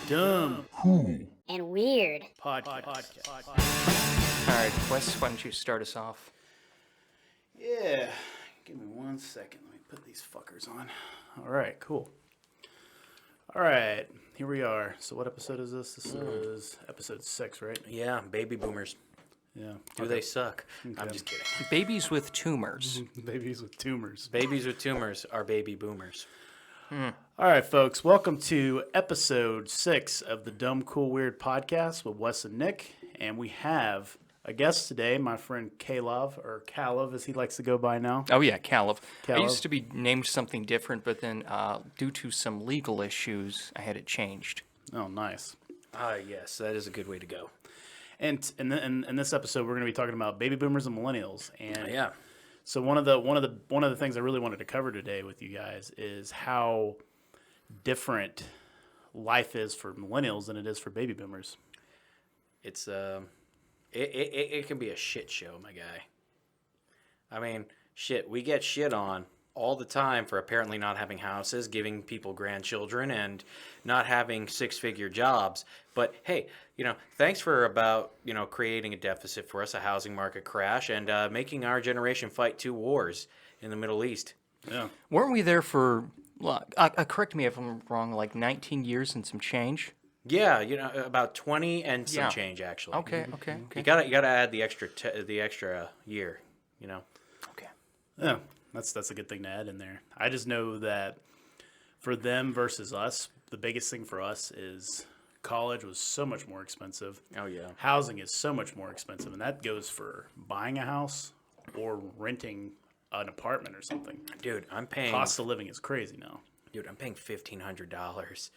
Dumb and weird. podcast. All right, Wes, why don't you start us off? Yeah, give me 1 second. Let me put these fuckers on. All right, cool. All right, here we are. So what episode is this? This is episode 6, right? Yeah, baby boomers. Yeah. Do they suck? I'm just kidding. Babies with tumors. Babies with tumors. Babies with tumors are baby boomers. All right, folks. Welcome to episode 6 of the Dumb, Cool, Weird podcast with Wes and Nick. And we have a guest today, my friend Kalev, or Kalev as he likes to go by now. Oh, yeah, Kalev. I Kalev. used to be named something different, but then due to some legal issues, I had it changed. Oh, nice. Yes, that is a good way to go. And in this episode, we're going to be talking about baby boomers and millennials. And Yeah. so one of the things I really wanted to cover today with you guys is how different life is for millennials than it is for baby boomers. It's it can be a shit show, my guy. I mean, shit, we get shit on all the time for apparently not having houses, giving people grandchildren, and not having six-figure jobs. But hey, thanks for creating a deficit for us, a housing market crash, and making our generation fight 2 wars in the Middle East. Yeah. Weren't we there for, correct me if I'm wrong, like 19 years and some change? Yeah, about 20 and some Yeah. change actually. Okay. You gotta add the extra year. Okay. Yeah, that's a good thing to add in there. I just know that for them versus us, the biggest thing for us is college was so much more expensive. Oh yeah. Housing is so much more expensive, and that goes for buying a house or renting an apartment or something. Dude, I'm paying Cost of living is crazy now. $1,500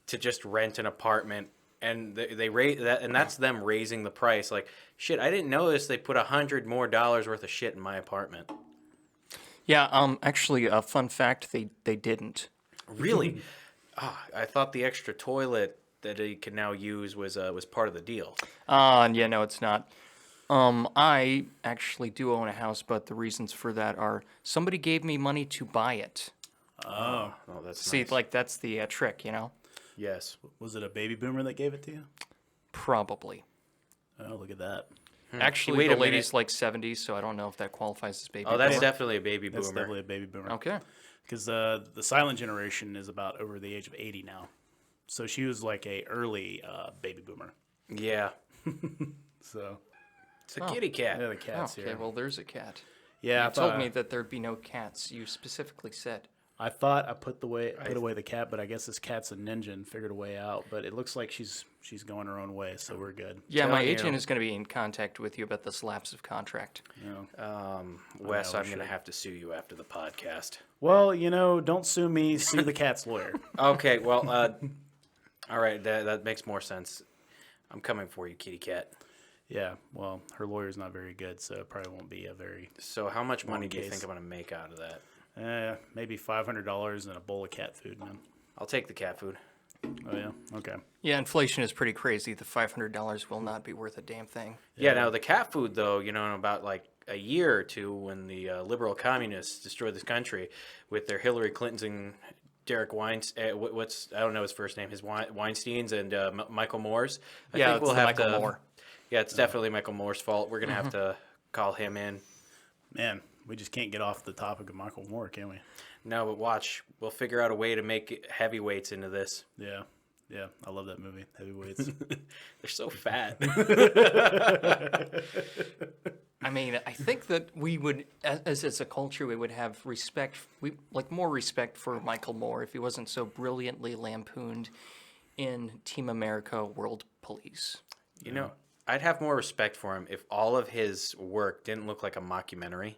to just rent an apartment, and they raise that, and that's them raising the price. Like, shit, I didn't notice they put $100 more worth of shit in my apartment. Yeah, actually, a fun fact, they didn't. Really? I thought the extra toilet that he can now use was part of the deal. Yeah, no, it's not. I actually do own a house, but the reasons for that are somebody gave me money to buy it. Oh, That's See, nice. like, that's the trick, Yes. was it a baby boomer that gave it to you? Probably. Oh, look at that. Actually, Wait the a lady's like 70, so I don't know if that qualifies as baby Oh, that's boomer. definitely a baby boomer. That's definitely a baby boomer. Okay. Because the silent generation is about over the age of 80 now. So she was like a early baby boomer. Yeah. So It's a kitty cat. yeah, the cat's Okay, here. well, there's a cat. Yeah, You told me that there'd be no cats. You specifically said. I thought I put away the cat, but I guess this cat's a ninja and figured a way out. But it looks like she's going her own way, so we're good. Yeah, my Telling agent you. is going to be in contact with you about this lapse of contract. Wes, we I'm going to should. have to sue you after the podcast. Well, don't sue me, sue the cat's lawyer. Okay, well, all right, that makes more sense. I'm coming for you, kitty cat. Yeah, well, her lawyer's not very good, so it probably won't be a very. So how much money do you case. think I'm going to make out of that? Maybe $500 and a bowl of cat food, man. I'll take the cat food. Oh yeah, okay. Yeah, inflation is pretty crazy. The $500 will not be worth a damn thing. Yeah, now the cat food, though, in about like a year or two when the liberal communists destroy this country with their Hillary Clintons and Derek Weinstein, I don't know his first name, his Weinsteins and Michael Moore's. I think it's Michael Moore. Yeah, it's definitely Michael Moore's fault. We're going to have to call him in. Man, we just can't get off the topic of Michael Moore, can we? No, but watch. We'll figure out a way to make heavyweights into this. Yeah, I love that movie, Heavyweights. They're so fat. I mean, I think that we would, as a culture, we would have more respect for Michael Moore if he wasn't so brilliantly lampooned in Team America World Police. I'd have more respect for him if all of his work didn't look like a mockumentary.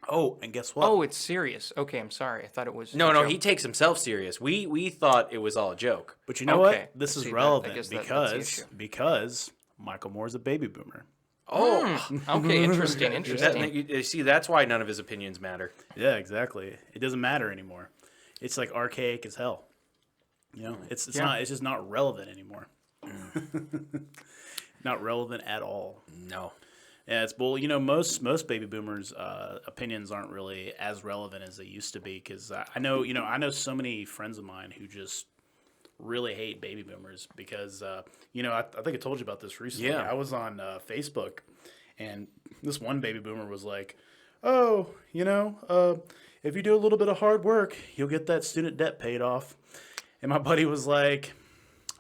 Oh, and guess what? Oh, it's serious. Okay, I'm sorry. I thought it was. No, a joke. he takes himself serious. We thought it was all a joke. But you know Okay. what? This is See, I relevant guess that's the issue. because Michael Moore's a baby boomer. Oh, Okay, interesting. you see, that's why none of his opinions matter. Yeah, exactly. It doesn't matter anymore. It's like archaic as hell. It's just not relevant anymore. Not relevant at all. No. Yeah, it's bull. Most baby boomers' opinions aren't really as relevant as they used to be. Because I know so many friends of mine who just really hate baby boomers because, I think I told you about this recently. Yeah. I was on Facebook, and this one baby boomer was like, oh, if you do a little bit of hard work, you'll get that student debt paid off. And my buddy was like,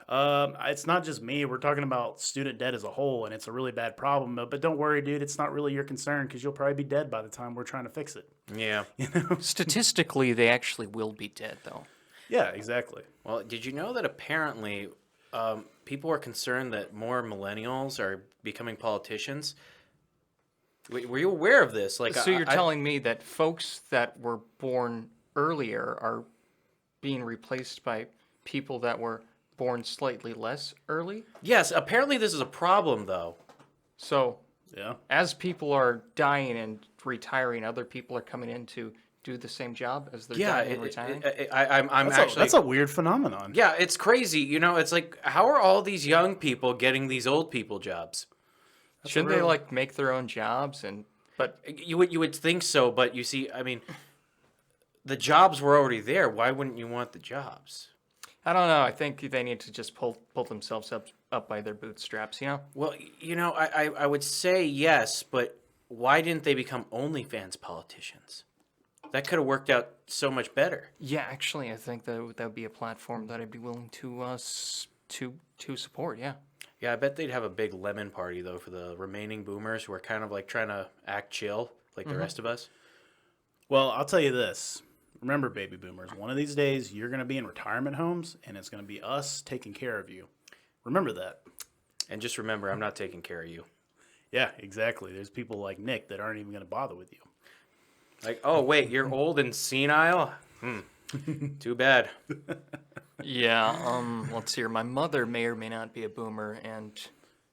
it's not just me. We're talking about student debt as a whole, and it's a really bad problem. But don't worry, dude. It's not really your concern because you'll probably be dead by the time we're trying to fix it. Yeah. Statistically, they actually will be dead, though. Yeah, exactly. Well, did you know that apparently people are concerned that more millennials are becoming politicians? Were you aware of this? Like, So you're telling me that folks that were born earlier are being replaced by people that were born slightly less early? Yes, apparently this is a problem, though. So Yeah. as people are dying and retiring, other people are coming in to do the same job as they're dying and retiring? I'm That's actually... that's a weird phenomenon. Yeah, it's crazy. It's like, how are all these young people getting these old people jobs? Shouldn't they like make their own jobs? But You would think so, but you see, I mean, the jobs were already there. Why wouldn't you want the jobs? I don't know. I think they need to just pull themselves up by their bootstraps, Well, I would say yes, but why didn't they become OnlyFans politicians? That could have worked out so much better. Yeah, actually, I think that would be a platform that I'd be willing to support. Yeah. Yeah, I bet they'd have a big lemon party, though, for the remaining boomers who are kind of like trying to act chill like the rest of us. Well, I'll tell you this. Remember, baby boomers, one of these days you're going to be in retirement homes, and it's going to be us taking care of you. Remember that. And just remember, I'm not taking care of you. Yeah, exactly. There's people like Nick that aren't even going to bother with you. Like, oh, wait, you're old and senile? Too bad. Yeah. Let's see here. My mother may or may not be a boomer, and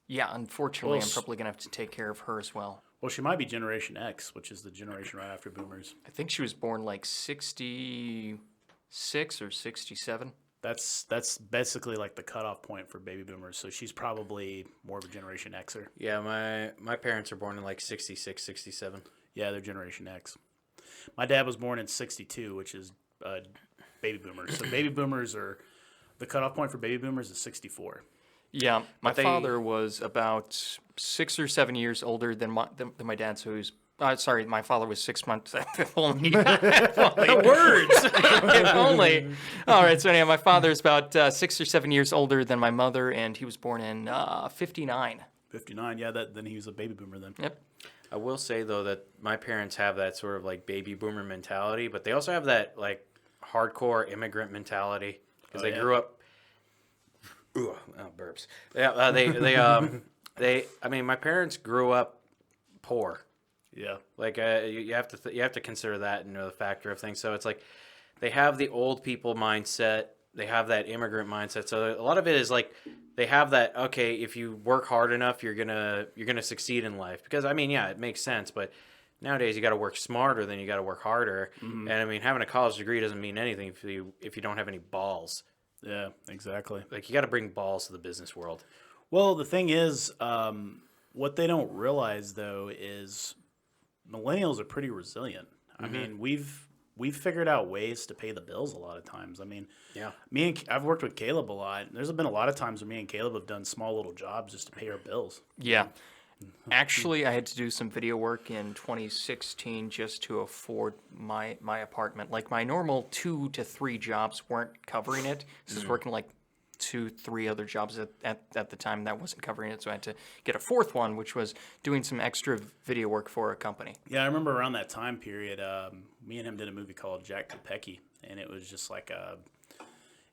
yeah, unfortunately, Well, I'm probably gonna have to take care of her as well. Well, she might be Generation X, which is the generation right after boomers. I think she was born like 66 or 67. That's basically like the cutoff point for baby boomers. So she's probably more of a Generation Xer. Yeah, my parents are born in like 66, 67. Yeah, they're Generation X. My dad was born in 62, which is baby boomers. So baby boomers are, the cutoff point for baby boomers is 64. Yeah, my they- father was about 6 or 7 years older than my dad. So he's sorry, my father was 6 months. Only Words! if only. All right. So anyhow, my father is about 6 or 7 years older than my mother, and he was born in 59. 59, yeah, then he was a baby boomer then. Yep. I will say, though, that my parents have that sort of like baby boomer mentality, but they also have that like hardcore immigrant mentality because they grew up. Ooh, burps. Yeah, I mean, my parents grew up poor. Yeah. Like you have to consider that the factor of things. So it's like they have the old people mindset. They have that immigrant mindset. So a lot of it is like they have that. Okay, if you work hard enough, you're gonna succeed in life. Because I mean, yeah, it makes sense. But nowadays, you got to work smarter than you got to work harder. Mm-hmm. And I mean, having a college degree doesn't mean anything if you don't have any balls. Yeah, exactly. Like you got to bring balls to the business world. Well, the thing is, what they don't realize though is millennials are pretty resilient. I mean, we've figured out ways to pay the bills a lot of times. I mean, Yeah. I've worked with Caleb a lot. There's been a lot of times where me and Caleb have done small little jobs just to pay our bills. Yeah. Actually, I had to do some video work in 2016 just to afford my apartment. Like my normal 2 to 3 jobs weren't covering it. So I was working like 2, 3 other jobs at the time that wasn't covering it. So I had to get a 4th one, which was doing some extra video work for a company. Yeah, I remember around that time period, me and him did a movie called Jack Kopecki, and it was just like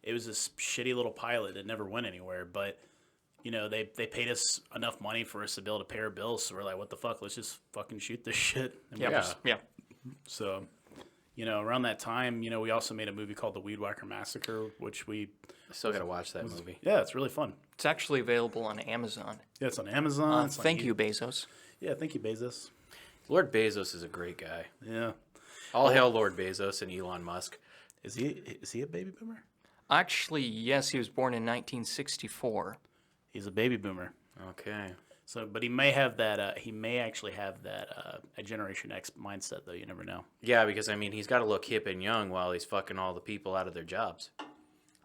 it was this shitty little pilot that never went anywhere, but they paid us enough money for us to be able to pay our bills, so we're like, what the fuck, let's just fucking shoot this shit. And Yeah. Yeah. So, around that time, we also made a movie called The Weedwacker Massacre, which I still got to watch that movie. yeah, it's really fun. It's actually available on Amazon. Yeah, it's on Amazon. It's on Thank you, Bezos. Yeah, thank you, Bezos. Lord Bezos is a great guy. Yeah. All hail Lord Bezos and Elon Musk. Is he a baby boomer? Actually, yes, he was born in 1964. He's a baby boomer. Okay. So, but he may have that. He may actually have that a Generation X mindset, though. You never know. Yeah, because I mean, he's got to look hip and young while he's fucking all the people out of their jobs.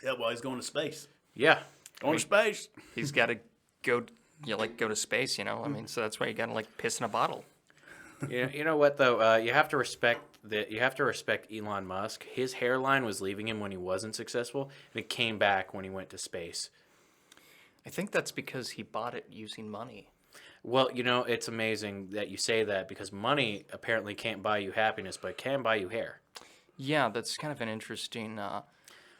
Yeah, well, he's going to space. Yeah. Going to space. He's got to go, go to space, I mean, so that's why you got to, piss in a bottle. You know what though? You have to respect Elon Musk. His hairline was leaving him when he wasn't successful, and it came back when he went to space. I think that's because he bought it using money. Well, it's amazing that you say that because money apparently can't buy you happiness, but it can buy you hair. Yeah, that's kind of an interesting.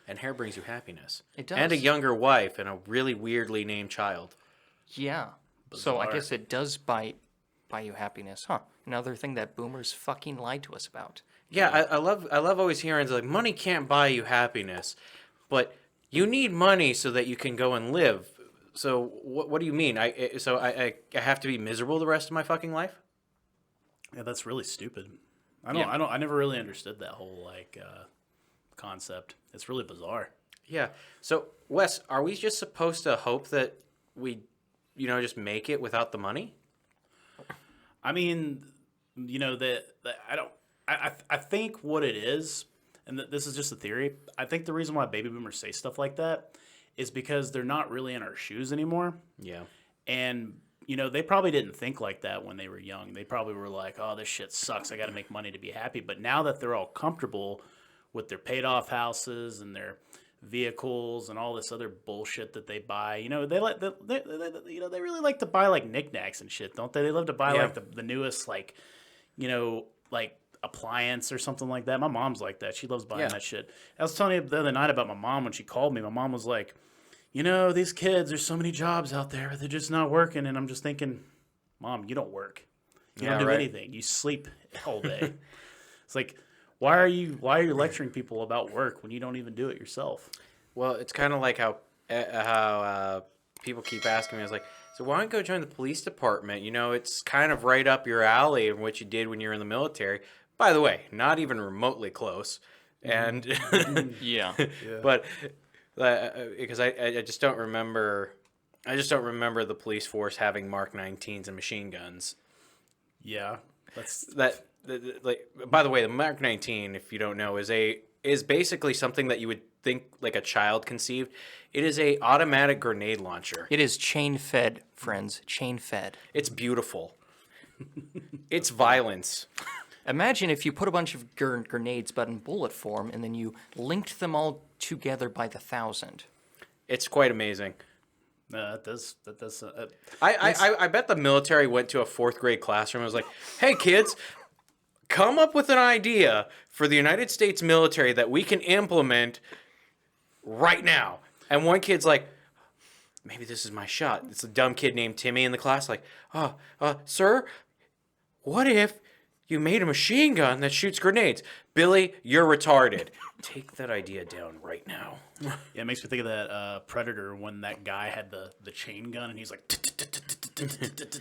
And hair brings you happiness. It does. And a younger wife and a really weirdly named child. Yeah. So I guess it does buy you happiness, huh? Another thing that boomers fucking lied to us about. Yeah, I love always hearing like money can't buy you happiness, but you need money so that you can go and live. So what do you mean? I have to be miserable the rest of my fucking life? Yeah, that's really stupid. I never really understood that whole concept. It's really bizarre. Yeah. So Wes, are we just supposed to hope that we, just make it without the money? I mean, I think what it is, and this is just a theory. I think the reason why baby boomers say stuff like that is because they're not really in our shoes anymore. Yeah. And they probably didn't think like that when they were young. They probably were like, "Oh, this shit sucks. I got to make money to be happy." But now that they're all comfortable with their paid off houses and their vehicles and all this other bullshit that they buy, they really like to buy like knickknacks and shit, don't they? They love to buy like the newest like appliance or something like that. My mom's like that. She loves buying that shit. I was telling you the other night about my mom when she called me. My mom was like, these kids, there's so many jobs out there, they're just not working. And I'm just thinking, Mom, you don't work. You don't do anything. You sleep all day. It's like, why are you lecturing people about work when you don't even do it yourself? Well, it's kind of like how people keep asking me. I was like, so why don't you go join the police department? It's kind of right up your alley of what you did when you were in the military. By the way, not even remotely close. And yeah. But because I just don't remember. I just don't remember the police force having Mark 19s and machine guns. Yeah, By the way, the Mark 19, if you don't know, is basically something that you would think like a child conceived. It is a automatic grenade launcher. It is chain fed, friends. Chain fed. It's beautiful. It's violence. Imagine if you put a bunch of grenades, but in bullet form, and then you linked them all together by the 1,000. It's quite amazing. That does. I bet the military went to a 4th grade classroom and was like, "Hey kids, come up with an idea for the United States military that we can implement right now." And one kid's like, "Maybe this is my shot." It's a dumb kid named Timmy in the class, like, "Sir, what if you made a machine gun that shoots grenades?" "Billy, you're retarded. Take that idea down right now." Yeah, it makes me think of that Predator when that guy had the chain gun and he's like,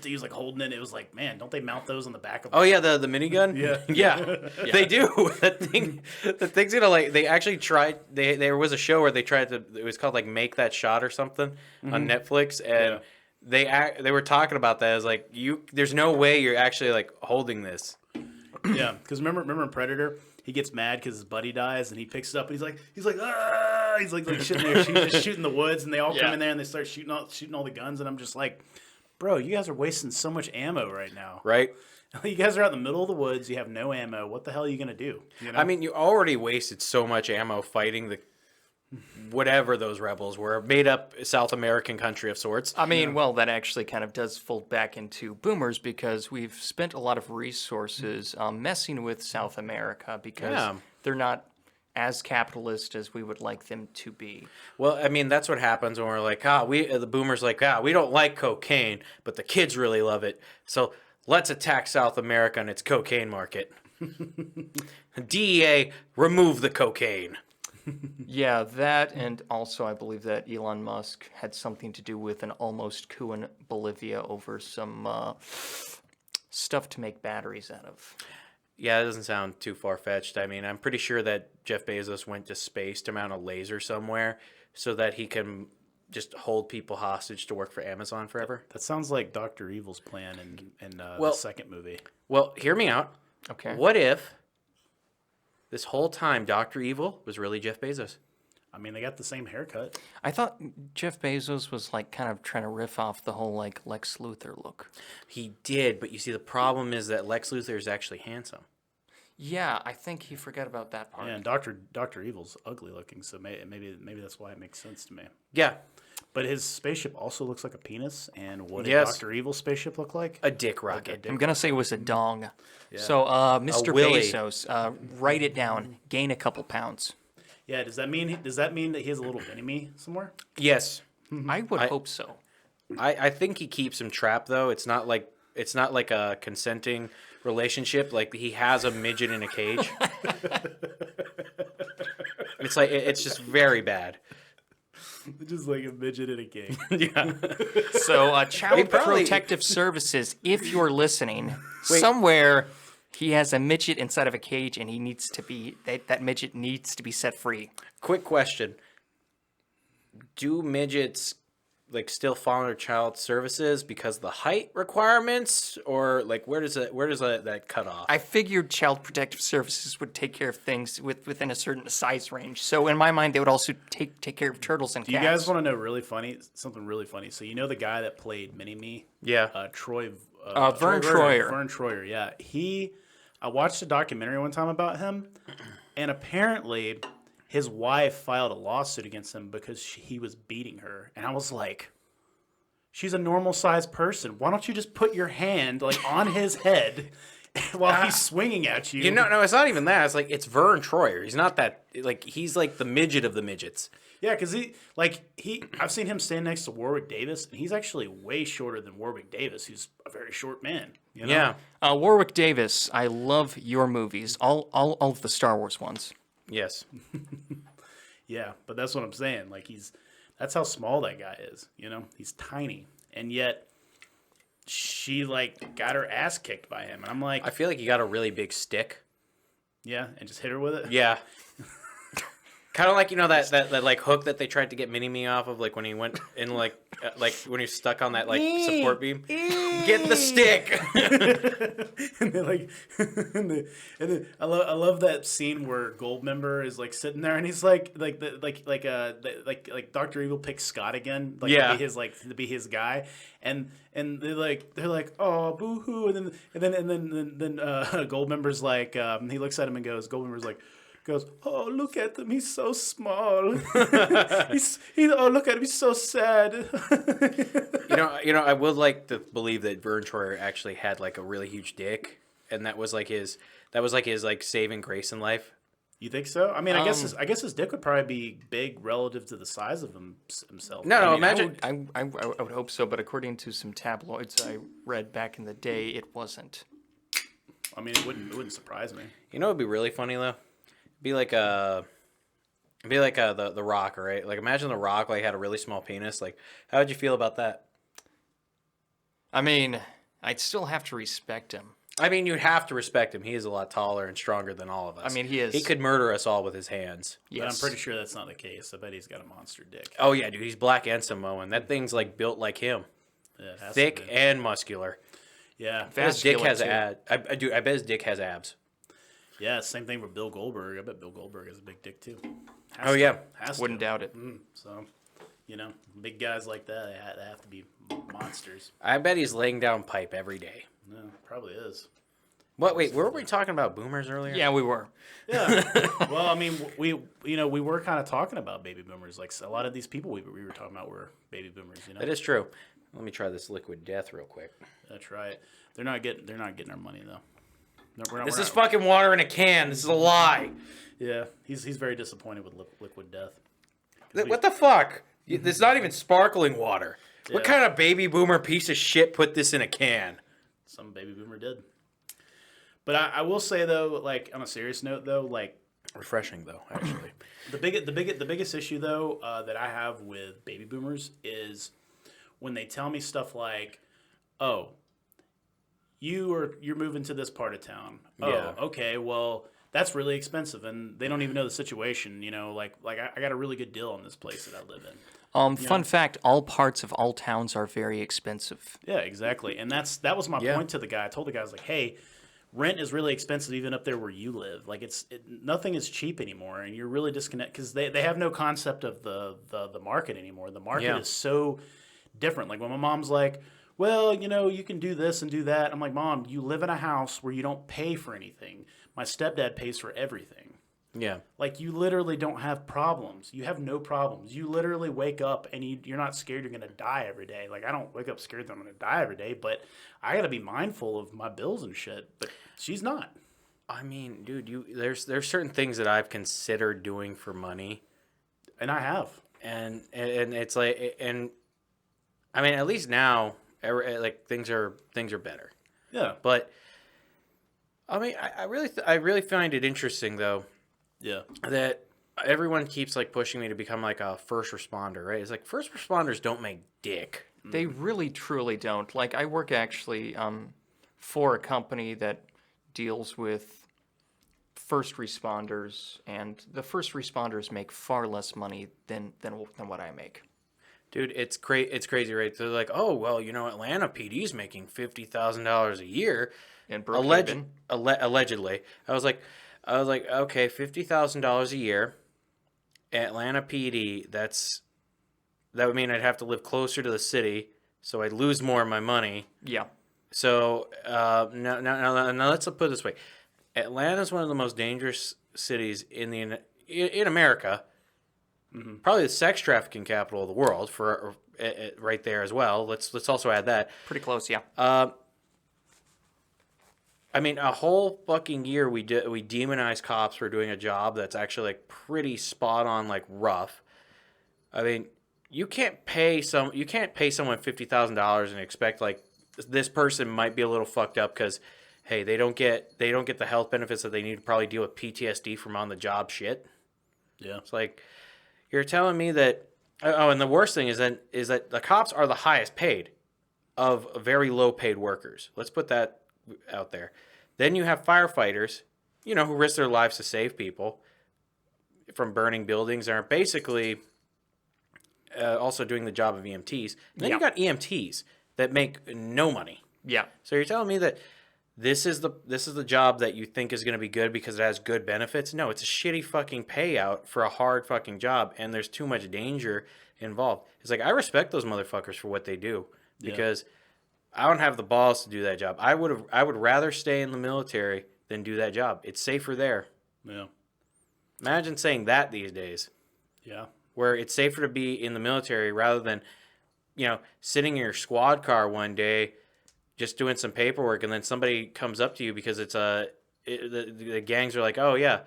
he was like holding it. It was like, man, don't they mount those on the back of? Oh yeah, the minigun. Yeah. They do. The thing's gonna they actually tried. There was a show where they tried to. It was called like Make That Shot or something on Netflix, and they were talking about that as like there's no way you're actually like holding this. Yeah, because remember in Predator, he gets mad because his buddy dies, and he picks it up, and he's like ah, he's like sitting there, just shooting the woods, and they all come in there and they start shooting all the guns, and I'm just like, bro, you guys are wasting so much ammo right now. Right. You guys are out in the middle of the woods. You have no ammo. What the hell are you gonna do? I mean, you already wasted so much ammo fighting the whatever those rebels were, made up South American country of sorts. I mean, well, that actually kind of does fold back into boomers because we've spent a lot of resources messing with South America because they're not as capitalist as we would like them to be. Well, I mean, that's what happens when we're like, the boomers like, we don't like cocaine, but the kids really love it. So let's attack South America and its cocaine market. DEA, remove the cocaine. Yeah, that, and also I believe that Elon Musk had something to do with an almost coup in Bolivia over some stuff to make batteries out of. Yeah, it doesn't sound too far-fetched. I mean, I'm pretty sure that Jeff Bezos went to space to mount a laser somewhere so that he can just hold people hostage to work for Amazon forever. That sounds like Dr. Evil's plan in the second movie. Well, hear me out. Okay. What if this whole time Dr. Evil was really Jeff Bezos? I mean, they got the same haircut. I thought Jeff Bezos was like kind of trying to riff off the whole like Lex Luthor look. He did, but you see, the problem is that Lex Luthor is actually handsome. Yeah, I think he forgot about that part. Yeah, and Doctor Evil's ugly looking, so maybe that's why it makes sense to me. Yeah. But his spaceship also looks like a penis, and what did Yes. Doctor Evil's spaceship look like? A dick rocket. I'm gonna say it was a dong. So, Mr. willy. Bezos, write it down. Gain a couple pounds. Yeah, does that mean that he has a little mini-me somewhere? Yes. I would hope so. I think he keeps him trapped, though. It's not like a consenting relationship. Like, he has a midget in a cage. It's just very bad. Just like a midget in a cage. Yeah. So, Child probably- Protective Services, if you're listening, somewhere he has a midget inside of a cage, and he needs to be that midget needs to be set free. Quick question: do midgets still fall under child services because of the height requirements, or where does that cut off? I figured Child Protective Services would take care of things within a certain size range. So in my mind, they would also take care of turtles and Do cats. you guys want to know something really funny? So you know the guy that played Mini-Me? Yeah. Troy. Vern Troyer. Vern Troyer, yeah. I watched a documentary one time about him, and apparently his wife filed a lawsuit against him because he was beating her. And I was like, she's a normal-sized person. Why don't you just put your hand on his head while he's swinging at you? No, it's not even that. It's Vern Troyer. He's not that he's the midget of the midgets. Yeah, because I've seen him stand next to Warwick Davis, and he's actually way shorter than Warwick Davis, who's a very short man. You know? Yeah. Warwick Davis, I love your movies, all of the Star Wars ones. Yes. Yeah, but that's what I'm saying. That's how small that guy is. You know, he's tiny, and yet she got her ass kicked by him, and I'm like, I feel like he got a really big stick. yeah, and just hit her with it. Yeah. Kind of that hook that they tried to get Mini-Me off of, when he went in when he was stuck on that support beam. Get the stick. And then I love that scene where Goldmember is sitting there, and he's like Dr. Evil picks Scott again, Yeah. to be his guy, and they're like oh boo hoo, and then Goldmember's he looks at him and goes oh look at him, he's so small. Oh look at him, he's so sad. I would like to believe that Vern Troyer actually had a really huge dick, and that was his saving grace in life. You think so? I mean, I guess his dick would probably be big relative to the size of himself. No, I imagine. I would hope so, but according to some tabloids I read back in the day, it wasn't. I mean, it wouldn't surprise me. You know, it'd be really funny though. It'd be like the Rock, right? Imagine the Rock had a really small penis. How would you feel about that? I mean, I'd still have to respect him. I mean, you'd have to respect him. He is a lot taller and stronger than all of us. I mean, he is. He could murder us all with his hands. But I'm pretty sure that's not the case. I bet he's got a monster dick. Oh yeah, dude, he's black and Samoan. That thing's built like him, Yeah, it has to thick be. and muscular. Yeah. His dick Vascular, has too. abs. I bet his dick has abs. Yeah, same thing with Bill Goldberg. I bet Bill Goldberg has a big dick too. Oh yeah, Wouldn't doubt it. So, big guys like that, they have to be monsters. I bet he's laying down pipe every day. Yeah, probably is. What? Wait, were we talking about boomers earlier? Yeah, we were. Yeah. Well, I mean, we were kind of talking about baby boomers. A lot of these people we were talking about were baby boomers. That is true. Let me try this liquid death real quick. That's right. They're not getting our money though. No, This is fucking water in a can. This is a lie. Yeah, he's very disappointed with liquid death. What the fuck? This is not even sparkling water. What Yeah. kind of baby boomer piece of shit put this in a can? Some baby boomer did. But I will say though, on a serious note though, Refreshing though, actually. the biggest issue though that I have with baby boomers is when they tell me stuff like, "Oh, you're moving to this part of town. Oh, Yeah. okay, well that's really expensive," and they don't even know the situation. I got a really good deal on this place that I live in. Fun fact: all parts of all towns are very expensive. Yeah, exactly. And that was my Yeah. point to the guy. I told the guy, I was like, "Hey, rent is really expensive even up there where you live. Like nothing is cheap anymore, and you're really disconnected because they have no concept of the market anymore. The market is so different. Like when my mom's like, well, you can do this and do that. I'm like, Mom, you live in a house where you don't pay for anything. My stepdad pays for everything. Yeah. Like you literally don't have problems. You have no problems. You literally wake up and you're not scared you're going to die every day. Like I don't wake up scared that I'm going to die every day, but I got to be mindful of my bills and shit. But she's not. I mean, dude, there's certain things that I've considered doing for money, And I have. and it's like, and I mean, at least now, like things are better. Yeah. But I mean, I really find it interesting though. Yeah. That everyone keeps like pushing me to become like a first responder, right? It's like first responders don't make dick. They really, truly don't. Like, I work actually for a company that deals with first responders, and the first responders make far less money than what I make. Dude, it's crazy, right? They're like, oh, well, Atlanta PD's making $50,000 a year. In Brookhaven. Allegedly. I was like, okay, $50,000 a year, Atlanta PD. That would mean I'd have to live closer to the city, so I'd lose more of my money. Yeah. So now let's put it this way: Atlanta is one of the most dangerous cities in America. Mm-hmm. Probably the sex trafficking capital of the world, for right there as well. Let's also add that. Pretty close, yeah. I mean, a whole fucking year we demonize cops for doing a job that's actually like pretty spot on, like rough. I mean, you can't pay someone $50,000 and expect like this person might be a little fucked up because, hey, they don't get the health benefits that they need to probably deal with PTSD from on the job shit. Yeah, it's like you're telling me that. Oh, and the worst thing is that the cops are the highest paid of very low paid workers. Let's put that out there. Then you have firefighters, who risk their lives to save people from burning buildings, and are basically also doing the job of EMTs. And then you got EMTs that make no money. Yeah. So you're telling me that this is the job that you think is going to be good because it has good benefits? No, it's a shitty fucking payout for a hard fucking job, and there's too much danger involved. It's like, I respect those motherfuckers for what they do because I don't have the balls to do that job. I would rather stay in the military than do that job. It's safer there. Yeah. Imagine saying that these days. Yeah. Where it's safer to be in the military rather than, sitting in your squad car one day just doing some paperwork, and then somebody comes up to you because the gangs are like, oh yeah,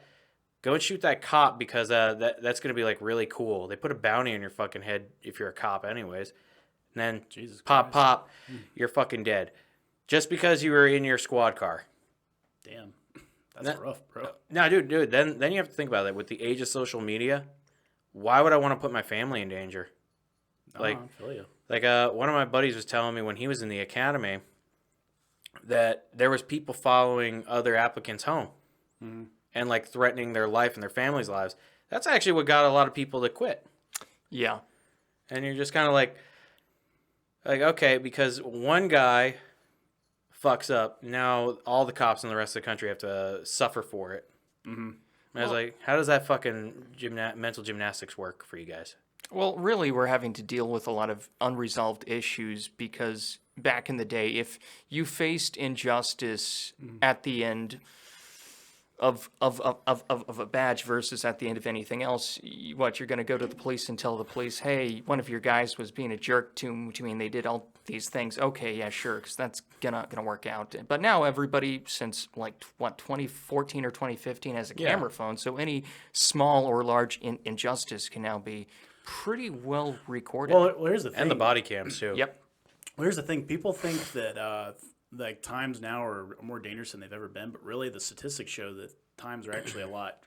go and shoot that cop because that's going to be like really cool. They put a bounty on your fucking head if you're a cop anyways. And then Jesus pop, Christ. pop, you're fucking dead. Just because you were in your squad car. Damn. That's rough, bro. No, dude, then you have to think about it. With the age of social media, why would I want to put my family in danger? I feel you. Like one of my buddies was telling me when he was in the academy that there was people following other applicants home and like threatening their life and their family's lives. That's actually what got a lot of people to quit. Yeah. And you're just kind of like, okay, because one guy fucks up, now all the cops in the rest of the country have to suffer for it. Mm-hmm. And I was like, how does that fucking mental gymnastics work for you guys? Well, really, we're having to deal with a lot of unresolved issues because back in the day, if you faced injustice at the end of a badge versus at the end of anything else, you're going to go to the police and tell the police, hey, one of your guys was being a jerk to me and they did all these things. Okay, yeah, sure, because that's gonna work out. But now everybody, since 2014 or 2015, has a camera phone, so any small or large injustice can now be pretty well recorded. Well, here's the thing. And the body cams too. Yep. Well, here's the thing. People think that like times now are more dangerous than they've ever been, but really the statistics show that times are actually a lot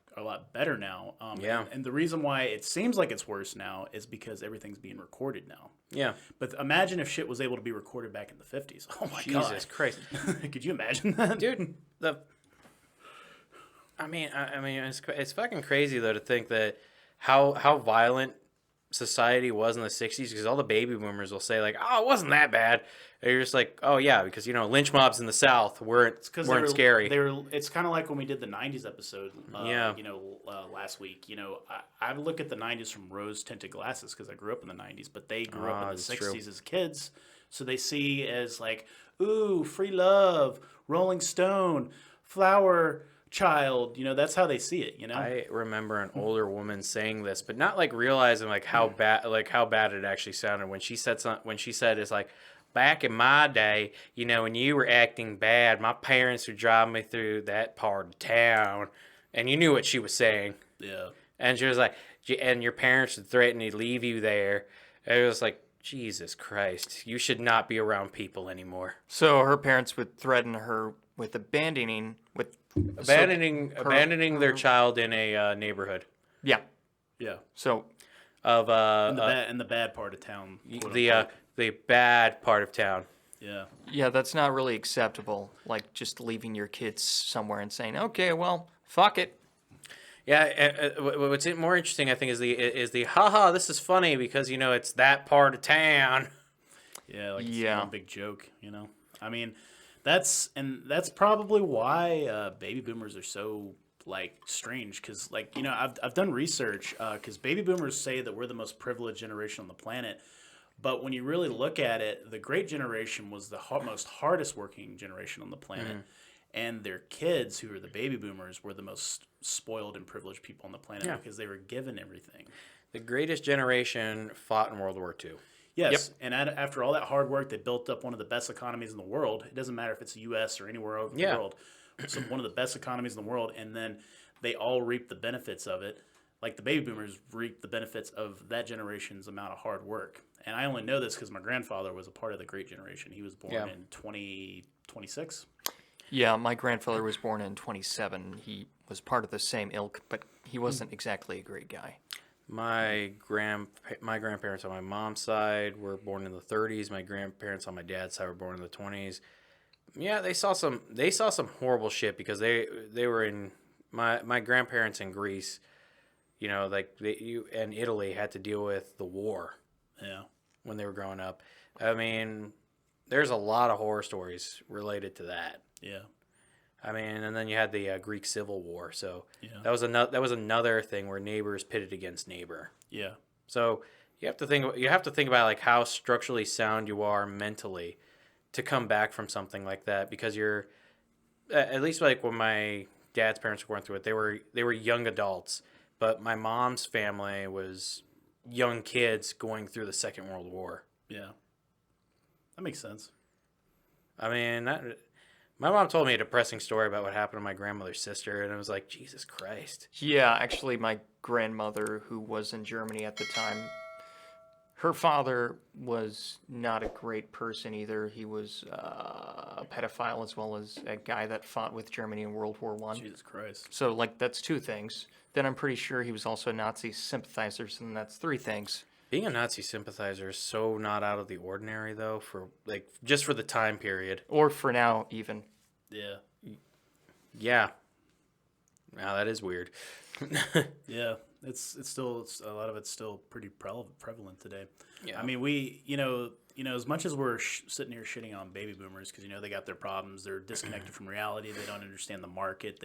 better now. And the reason why it seems like it's worse now is because everything's being recorded now. Yeah. But imagine if shit was able to be recorded back in the 50s. Oh my God. Jesus Christ. Could you imagine that? Dude, I mean, it's fucking crazy though to think that how violent society was in the 60s, because all the baby boomers will say like, oh, it wasn't that bad. And you're just like, oh yeah, because lynch mobs in the South weren't scary. It's kind of like when we did the '90s episode. Yeah. Last week. I look at the '90s from rose-tinted glasses because I grew up in the '90s, but they grew up in the that's '60s true. as kids, so they see as like, ooh, free love, Rolling Stone, flower child. That's how they see it. I remember an older woman saying this, but not like realizing like how bad it actually sounded when she said it's like, back in my day, when you were acting bad, my parents would drive me through that part of town, and you knew what she was saying. Yeah. And she was like, and your parents would threaten to leave you there. And it was like, Jesus Christ, you should not be around people anymore. So her parents would threaten her with abandoning their child in a neighborhood Yeah. Yeah. So of In the bad part of town. quote the unquote. the bad part of town. Yeah. yeah, that's not really acceptable. Like just leaving your kids somewhere and saying, "Okay, well, fuck it." Yeah, what's more interesting, I think, is the haha. This is funny because it's that part of town. Yeah, like it's Yeah. one big joke, I mean, that's probably why baby boomers are so like strange because I've done research because baby boomers say that we're the most privileged generation on the planet, but when you really look at it, the Great Generation was the most hardest working generation on the planet. And their kids, who are the baby boomers, were the most spoiled and privileged people on the planet because they were given everything. The greatest generation fought in World War II. Yes, and after all that hard work, they built up one of the best economies in the world. It doesn't matter if it's the U.S. or anywhere over the world. So one of the best economies in the world, and then they all reap the benefits of it. Like the baby boomers reap the benefits of that generation's amount of hard work. And I only know this because my grandfather was a part of the Great Generation. He was born in 2026. Yeah, my grandfather was born in 27. He was part of the same ilk, but he wasn't exactly a great guy. My grandparents on my mom's side were born in the 30s. My grandparents on my dad's side were born in the 20s. Yeah, they saw some horrible shit because they were in my grandparents in Greece. And Italy had to deal with the war. Yeah. When they were growing up. I mean, there's a lot of horror stories related to that. Yeah. I mean, and then you had the Greek Civil War. So Yeah. that was another thing where neighbors pitted against neighbor. Yeah. So you have to think about like how structurally sound you are mentally to come back from something like that, because you're at least like when my dad's parents were going through it, they were young adults, but my mom's family was young kids going through the Second World War. Yeah. That makes sense. I mean, my mom told me a depressing story about what happened to my grandmother's sister, and I was like, Jesus Christ. Yeah, actually, my grandmother, who was in Germany at the time, her father was not a great person either. He was a pedophile as well as a guy that fought with Germany in World War I. Jesus Christ. So, like, that's two things. Then I'm pretty sure he was also a Nazi sympathizer, and that's three things. Being a Nazi sympathizer is so not out of the ordinary, though, just for the time period. Or for now, even. Yeah. Yeah. Now that is weird. Yeah. It's still a lot of it's still pretty prevalent today. Yeah. I mean, as much as we're sitting here shitting on baby boomers because they got their problems, they're disconnected from reality. They don't understand the market.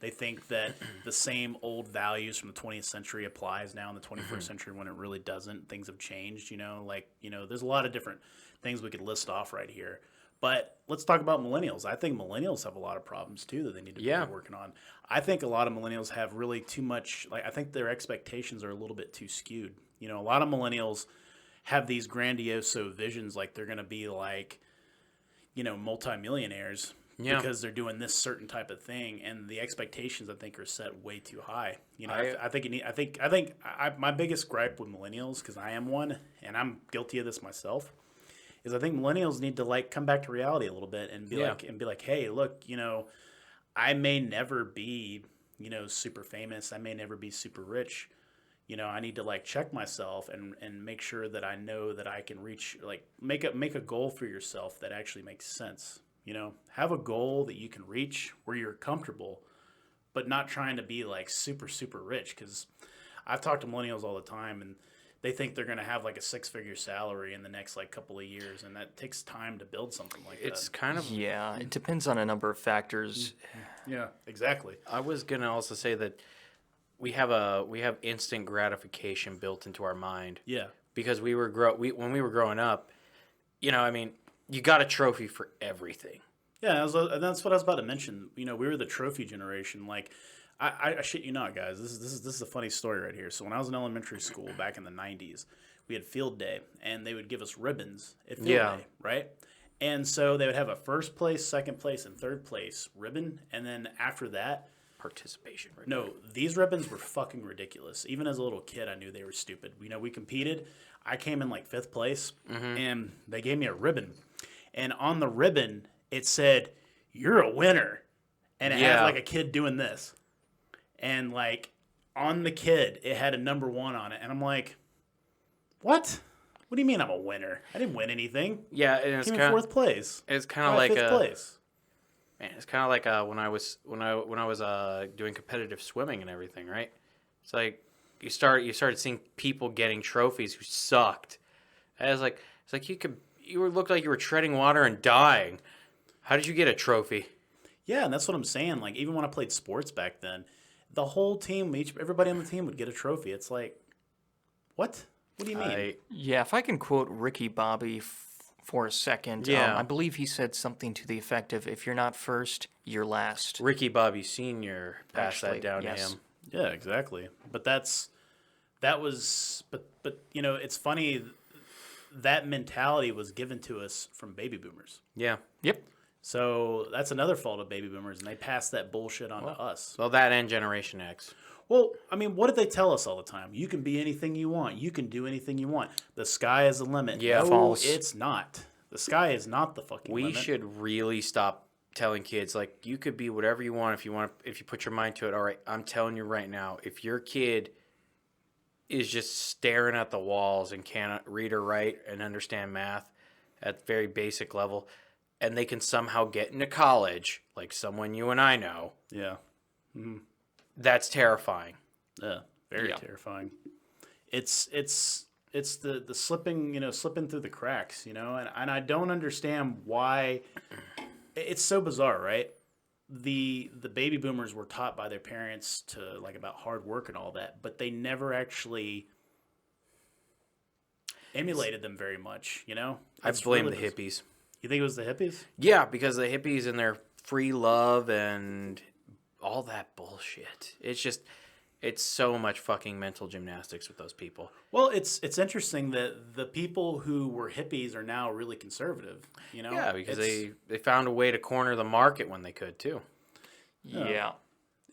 They think that the same old values from the 20th century applies now in the 21st century when it really doesn't. Things have changed. There's a lot of different things we could list off right here. But let's talk about millennials. I think millennials have a lot of problems too that they need to be working on. I think a lot of millennials have really too much. I think their expectations are a little bit too skewed. A lot of millennials have these grandiose visions, like they're going to be like, multimillionaires because they're doing this certain type of thing, and the expectations I think are set way too high. My biggest gripe with millennials, because I am one and I'm guilty of this myself, is I think millennials need to come back to reality a little bit and be like, hey, look, I may never be, super famous. I may never be super rich. I need to check myself and make sure that I know that I can reach, make a goal for yourself that actually makes sense. Have a goal that you can reach where you're comfortable, but not trying to be super, super rich. Cause I've talked to millennials all the time, and they think they're going to have like a 6-figure salary in the next like couple of years, and that takes time to build something like It's that. kind of. Yeah, it depends on a number of factors. Yeah, exactly. I was gonna also say that we have instant gratification built into our mind. Yeah. Because when we were growing up, you know, I mean, you got a trophy for everything. Yeah, that's what I was about to mention. You know, we were the trophy generation. Like, I shit you not, guys. This is a funny story right here. So when I was in elementary school back in the '90s, we had field day, and they would give us ribbons at field day, right? And so they would have a first place, second place, and third place ribbon, and then after that, Participation ribbon. no, these ribbons were fucking ridiculous. Even as a little kid, I knew they were stupid. You know, we competed. I came in like 5th place, and they gave me a ribbon, and on the ribbon it said, "You're a winner," and it had like a kid doing this. And like on the kid, it had a number 1 on it, and I'm like, "What? What do you mean I'm a winner? I didn't win anything. Yeah, and it's Came in kind 4th place. It's kind of Got like 5th place." man, it's kind of like when I was doing competitive swimming and everything, right? It's like you started seeing people getting trophies who sucked. And it's like looked like you were treading water and dying. How did you get a trophy? Yeah, and that's what I'm saying. Like even when I played sports back then, the whole team, everybody on the team would get a trophy. It's like, what? What do you mean? Yeah, if I can quote Ricky Bobby for a second, Yeah. I believe he said something to the effect of, if you're not first, you're last. Ricky Bobby Sr. passed Actually, that down yes. to him. Yeah, exactly. But you know, it's funny that mentality was given to us from baby boomers. Yeah. Yep. So that's another fault of baby boomers, and they passed that bullshit on to us. Well, that and Generation X. Well, I mean, what did they tell us all the time? You can be anything you want. You can do anything you want. The sky is the limit. Yeah. No, False. it's not. The sky is not the fucking We limit. should really stop telling kids like you could be whatever you want if you put your mind to it. All right, I'm telling you right now, if your kid is just staring at the walls and cannot read or write and understand math at very basic level, and they can somehow get into college, like someone you and I know, Yeah. that's terrifying. Yeah. Very Yeah. terrifying. It's the slipping through the cracks, and I don't understand why. It's so bizarre, right? The baby boomers were taught by their parents to like about hard work and all that, but they never actually emulated them very much, I It's blame really the hippies. You think it was the hippies? Yeah, because the hippies and their free love and all that bullshit. It's so much fucking mental gymnastics with those people. Well, it's interesting that the people who were hippies are now really conservative, Yeah, because It's- they found a way to corner the market when they could too. Yeah.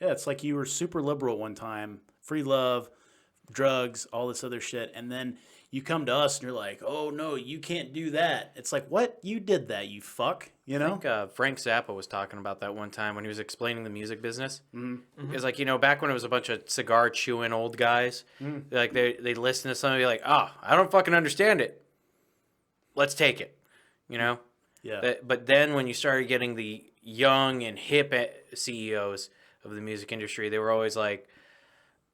Yeah, it's like you were super liberal at one time, free love, drugs, all this other shit, and then you come to us and you're like, "Oh no, you can't do that." It's like, "What? You did that, you fuck," I think Frank Zappa was talking about that one time when he was explaining the music business. Mm-hmm. It's like, back when it was a bunch of cigar chewing old guys, like they listen to something and be like, "Oh, I don't fucking understand it. Let's take it," Yeah. But then when you started getting the young and hip CEOs of the music industry, they were always like,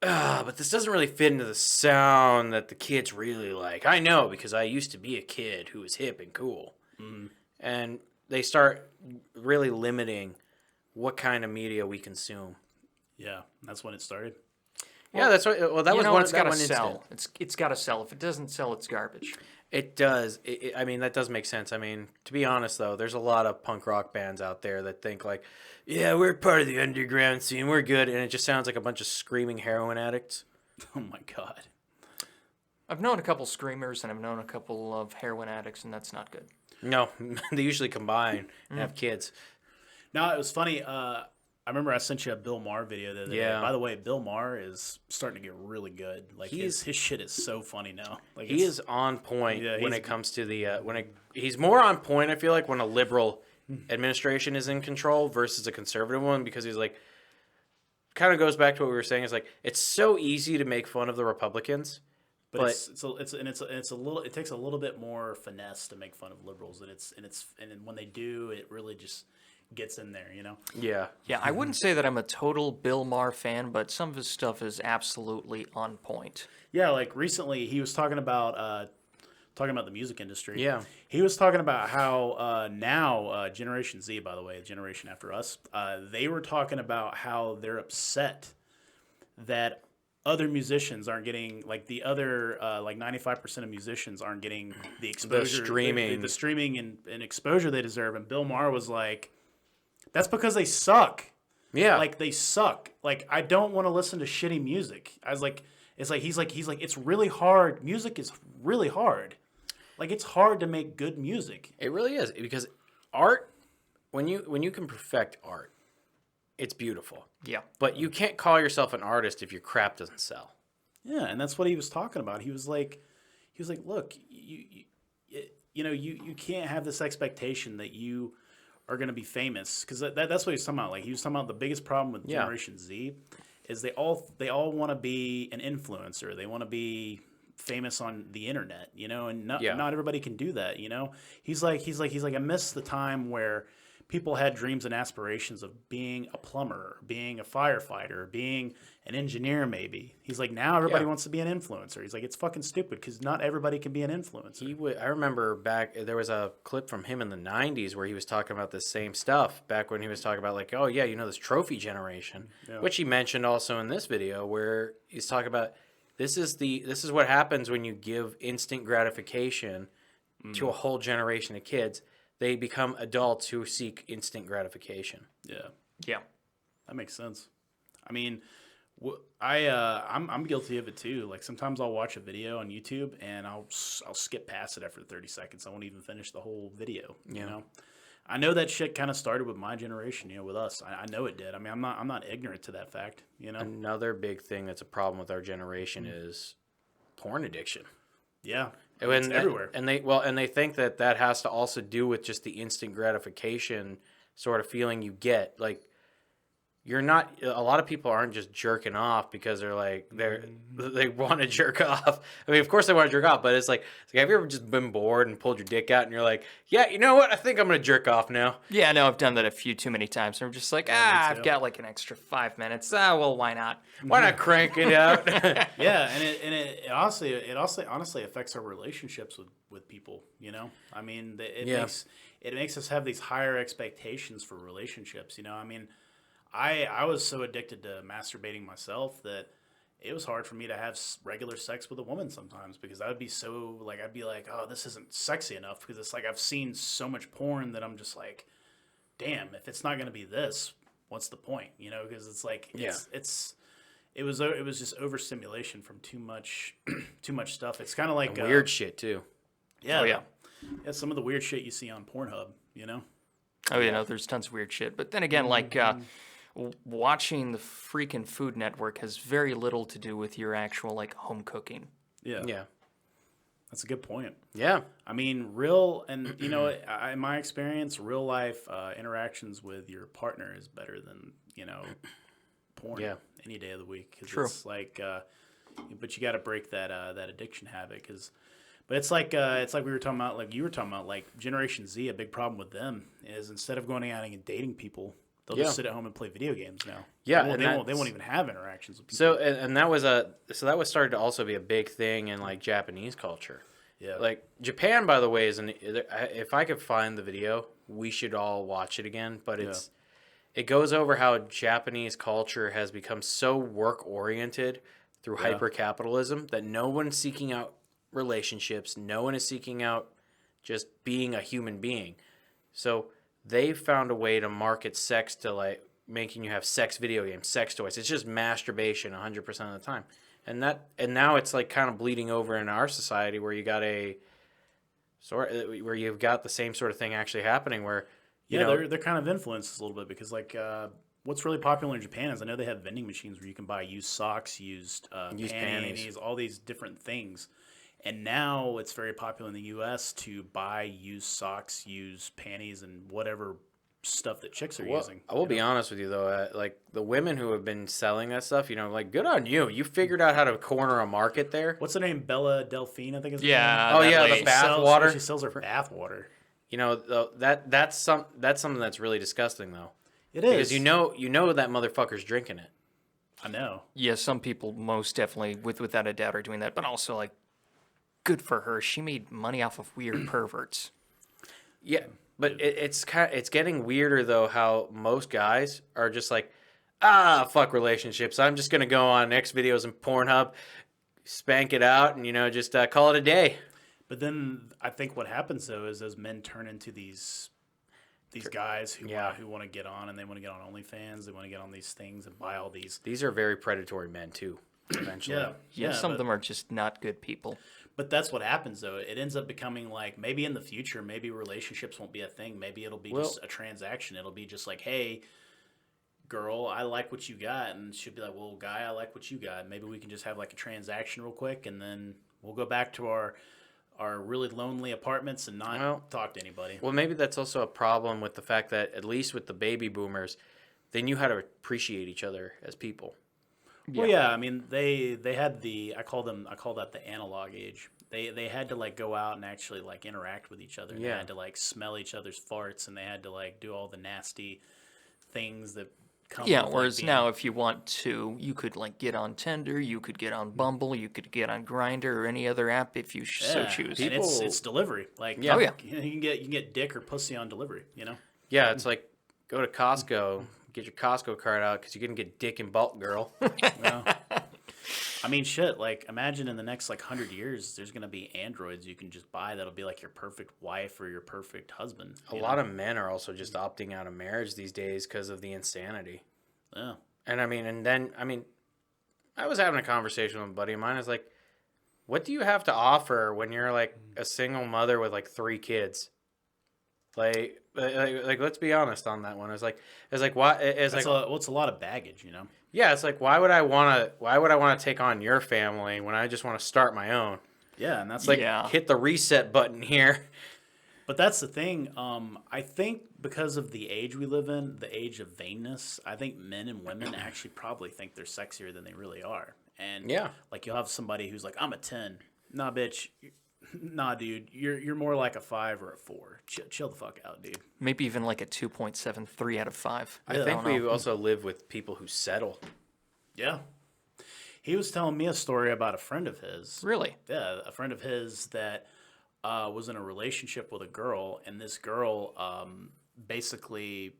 but this doesn't really fit into the sound that the kids really like. I know because I used to be a kid who was hip and cool. And they start really limiting what kind of media we consume. Yeah, that's when it started. Yeah, that's what. Well, that was one. It's got to one sell. instant. It's got to sell. If it doesn't sell, it's garbage. It does. I mean, that does make sense. I mean, to be honest, though, there's a lot of punk rock bands out there that think like, yeah, we're part of the underground scene. We're good. And it just sounds like a bunch of screaming heroin addicts. Oh my god. I've known a couple screamers and I've known a couple of heroin addicts, and that's not good. No, they usually combine and have kids. No, it was funny. I remember I sent you a Bill Maher video the other day. Yeah. By the way, Bill Maher is starting to get really good. Like his shit is so funny now. Like He is on point Yeah, when he's- it comes to the he's more on point. I feel like when a liberal administration is in control versus a conservative one, because he's like, kind of goes back to what we were saying. Is like it's so easy to make fun of the Republicans, But it's a little. It takes a little bit more finesse to make fun of liberals, and when they do, it really just gets in there, you know? Yeah. Yeah, I wouldn't say that I'm a total Bill Maher fan, but some of his stuff is absolutely on point. Yeah, like recently he was talking about the music industry. Yeah. He was talking about how now Generation Z, by the way, the generation after us, they were talking about how they're upset that other musicians aren't getting, like the other like 95% of musicians aren't getting the exposure, streaming. the streaming and exposure they deserve. And Bill Maher was like, that's because they suck. Yeah. Like they suck. Like I don't want to listen to shitty music. I was like, he's like, it's really hard. Music is really hard. Like it's hard to make good music. It really is, because art, when you can perfect art, it's beautiful. Yeah. But you can't call yourself an artist if your crap doesn't sell. Yeah, and that's what he was talking about. He was like, look, you can't have this expectation that you are going to be famous, because that's what he was talking about. Like he was talking about the biggest problem with Generation Z is they all want to be an influencer. They want to be famous on the internet, you know, and not everybody can do that, you know. He's like I miss the time where people had dreams and aspirations of being a plumber, being a firefighter, being an engineer maybe. He's like, now everybody wants to be an influencer. He's like, it's fucking stupid because not everybody can be an influencer. I remember back, there was a clip from him in the 90s where he was talking about this same stuff, back when he was talking about like, oh yeah, you know, this trophy generation, which he mentioned also in this video, where he's talking about this is what happens when you give instant gratification to a whole generation of kids. They become adults who seek instant gratification. Yeah. Yeah. That makes sense. I mean, I'm guilty of it too. Like sometimes I'll watch a video on YouTube and I'll skip past it after 30 seconds. I won't even finish the whole video. You know, I know that shit kind of started with my generation. You know, with us, I know it did. I mean, I'm not ignorant to that fact. You know, another big thing that's a problem with our generation is porn addiction. Yeah. It's everywhere. And they think that has to also do with just the instant gratification sort of feeling you get. Like, you're not, a lot of people aren't just jerking off because they want to jerk off. I mean, of course they want to jerk off, but it's like, have you ever just been bored and pulled your dick out and you're like, yeah, you know what? I think I'm going to jerk off now. Yeah, no, I've done that a few too many times. I'm just like, I've got like an extra 5 minutes. Well, why not? Why not crank it out? Yeah, and it honestly affects our relationships with people, you know? I mean, it makes us have these higher expectations for relationships, you know? I mean, I was so addicted to masturbating myself that it was hard for me to have regular sex with a woman sometimes, because I would be so like, I'd be like, oh, this isn't sexy enough, because it's like I've seen so much porn that I'm just like, damn, if it's not going to be this, what's the point? You know, because it's like it was just overstimulation from too much stuff. It's kind of like and weird shit too. Yeah, yeah, some of the weird shit you see on Pornhub, you know. Oh, you know, there's tons of weird shit. But then again, like watching the freaking Food Network has very little to do with your actual like home cooking. Yeah. Yeah. That's a good point. Yeah. I mean, you know, in my experience, real life interactions with your partner is better than, you know, porn any day of the week. True. It's like, but you got to break that addiction habit, but it's like we were talking about, like you were talking about, like Generation Z. A big problem with them is instead of going out and dating people, they'll just sit at home and play video games now. Yeah, they won't even have interactions with people. So and that was started to also be a big thing in like Japanese culture. Yeah, like Japan, by the way, if I could find the video, we should all watch it again. But it goes over how Japanese culture has become so work oriented through hyper capitalism that no one's seeking out relationships. No one is seeking out just being a human being. So they found a way to market sex to like making you have sex video games, sex toys. It's just masturbation 100% of the time. And now it's like kind of bleeding over in our society where you got where you've got the same sort of thing actually happening where you know, they're kind of influenced a little bit, because like what's really popular in Japan is I know they have vending machines where you can buy used socks, used panties, all these different things. And now it's very popular in the U.S. to buy used socks, used panties, and whatever stuff that chicks are using. I will be honest with you, though. Like, the women who have been selling that stuff, you know, like, good on you. You figured out how to corner a market there. What's her name? Bella Delphine, I think is her name. Yeah. Oh, yeah, the bath water. She sells her bath water. though, that's something that's really disgusting though. It is. Because you know that motherfucker's drinking it. I know. Yeah, some people most definitely, without a doubt, are doing that. But also, like, good for her. She made money off of weird perverts. Yeah, but it's getting weirder though. How most guys are just like, fuck relationships. I'm just gonna go on X videos and Pornhub, spank it out, and just call it a day. But then I think what happens though is those men turn into these guys who want to get on, and they want to get on OnlyFans. They want to get on these things and buy all these. These are very predatory men too. Eventually, Yeah, some of them are just not good people. But that's what happens though. It ends up becoming like, maybe in the future, maybe relationships won't be a thing. Maybe it'll be just a transaction. It'll be just like, hey, girl, I like what you got, and she'll be like, well, guy, I like what you got. Maybe we can just have like a transaction real quick, and then we'll go back to our really lonely apartments and not talk to anybody. Well, maybe that's also a problem with the fact that, at least with the baby boomers, they knew how to appreciate each other as people. Well, yeah, I mean, they had I call that the analog age. They had to like go out and actually like interact with each other. And They had to like smell each other's farts, and they had to like do all the nasty things that come. Yeah, with, whereas like, now, if you want to, you could like get on Tinder, you could get on Bumble, you could get on Grindr or any other app if you so choose. And it's delivery. Like, Oh, yeah. you can get dick or pussy on delivery. Yeah, it's like, go to Costco, get your Costco card out because you're gonna get dick in bulk, girl. I mean, shit. Like, imagine in the next like 100 years, there's gonna be androids you can just buy that'll be like your perfect wife or your perfect husband. A lot of men are also just opting out of marriage these days because of the insanity. Yeah. And I was having a conversation with a buddy of mine. I was like, what do you have to offer when you're like a single mother with like 3 kids? Like let's be honest on that one. It's like why? It's like, it's a lot of baggage, Yeah, it's like, why would I want to take on your family when I just want to start my own? Yeah, and that's It's like, hit the reset button here. But that's the thing. I think because of the age we live in, the age of vainness, I think men and women actually probably think they're sexier than they really are. And like, you'll have somebody who's like, I'm a 10. Nah, bitch. Nah, dude. You're more like a 5 or a 4. Chill the fuck out, dude. Maybe even like a 2.73 out of 5. I think we also live with people who settle. Yeah. He was telling me a story about a friend of his. Really? Yeah, a friend of his that was in a relationship with a girl, and this girl basically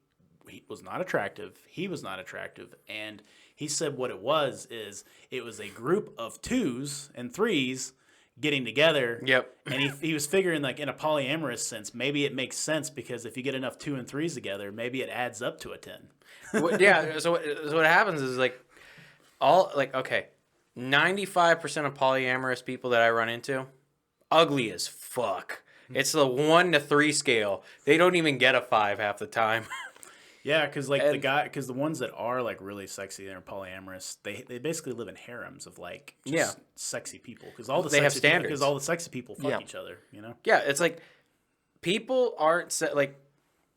was not attractive. He was not attractive, and he said what it was a group of 2s and 3s getting together. Yep. And he was figuring, like, in a polyamorous sense, maybe it makes sense because if you get enough 2 and 3s together, maybe it adds up to a 10. Yeah. So what happens is, like, 95% of polyamorous people that I run into, ugly as fuck. It's the 1 to 3 scale. They don't even get a 5 half the time. Yeah, because the ones that are like really sexy, they're polyamorous. They basically live in harems of like just sexy people because they have standards. Because all the sexy people fuck each other, Yeah, it's like people aren't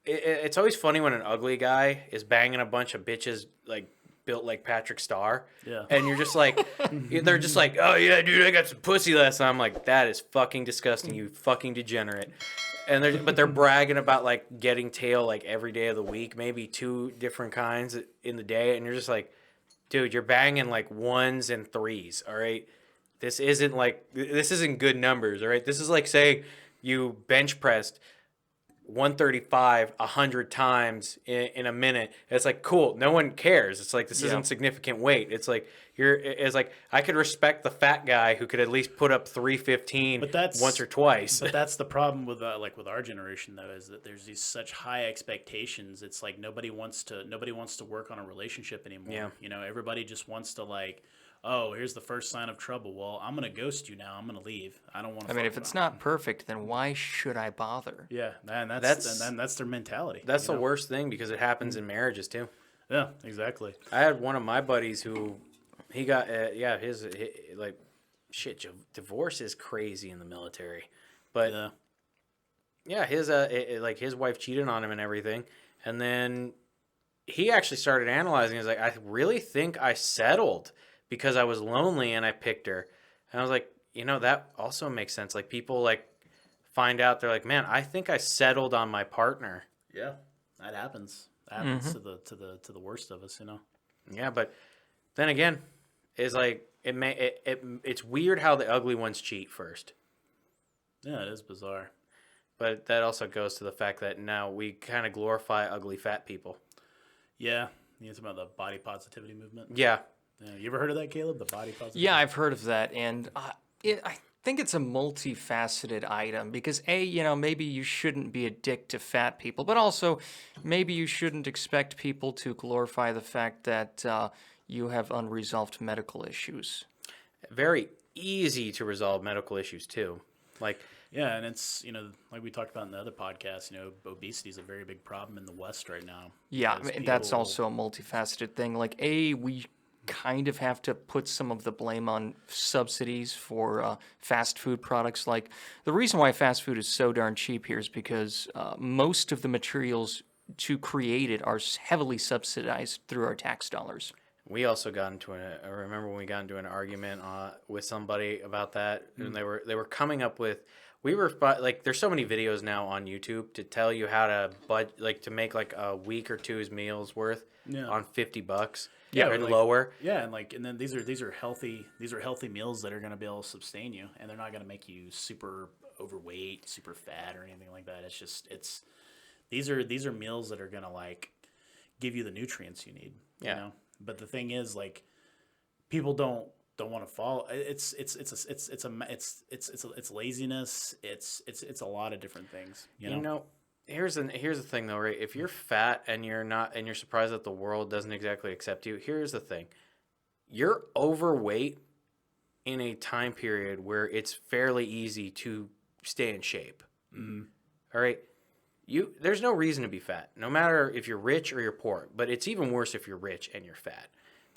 it's always funny when an ugly guy is banging a bunch of bitches like built like Patrick Starr. Yeah, and you're just like, they're just like, oh yeah, dude, I got some pussy last night. I'm like, that is fucking disgusting, you fucking degenerate. And they're bragging about like getting tail like every day of the week, maybe 2 different kinds in the day, and you're just like, dude, you're banging like 1s and 3s, all right? This isn't good numbers, all right? This is like saying you bench pressed 135 100 times in a minute. It's like, cool, no one cares. It's like, this isn't significant weight. It's like I could respect the fat guy who could at least put up 315 once or twice. But that's the problem with with our generation though, is that there's these such high expectations. It's like nobody wants to work on a relationship anymore. Yeah. Everybody just wants to like, oh, here's the first sign of trouble. Well, I'm going to ghost you now. I'm going to leave. I don't want to. I mean, if it's not perfect, then why should I bother? Yeah, and that's their mentality. That's the worst thing because it happens in marriages too. Yeah, exactly. I had one of my buddies who he got divorce is crazy in the military. But his wife cheated on him and everything. And then he actually started analyzing. He's like, I really think I settled because I was lonely and I picked her. And I was like, that also makes sense. Like, people like find out they're like, man, I think I settled on my partner. Yeah, that happens. That happens to the worst of us, you know. Yeah, but then again, it's like it's weird how the ugly ones cheat first. Yeah, it is bizarre. But that also goes to the fact that now we kind of glorify ugly fat people. Yeah, you talking about the body positivity movement? Yeah. Yeah, you ever heard of that, Caleb? The body positivity? Yeah, I've heard of that, and I think it's a multifaceted item because maybe you shouldn't be a dick to fat people, but also maybe you shouldn't expect people to glorify the fact that you have unresolved medical issues. Very easy to resolve medical issues too. Like, yeah, and it's, like we talked about in the other podcast, obesity is a very big problem in the West right now. Yeah, because that's people- also a multifaceted thing. Like, we kind of have to put some of the blame on subsidies for fast food products. Like, the reason why fast food is so darn cheap here is because most of the materials to create it are heavily subsidized through our tax dollars. we also got into I remember when we got into an argument with somebody about that, and they were coming up with. We were like, there's so many videos now on YouTube to tell you how to to make like a week or two's meals worth on $50. Yeah, and like- lower. Yeah, and then these are healthy meals that are going to be able to sustain you, and they're not going to make you super overweight, super fat, or anything like that. It's just these are meals that are going to like give you the nutrients you need. Yeah. You know? But the thing is, like, people don't want to follow. It's laziness. It's a lot of different things. You know? Here's the thing though, right? If you're fat and you're surprised that the world doesn't exactly accept you, here's the thing. You're overweight in a time period where it's fairly easy to stay in shape. Mm-hmm. All right? There's no reason to be fat, no matter if you're rich or you're poor, but it's even worse if you're rich and you're fat.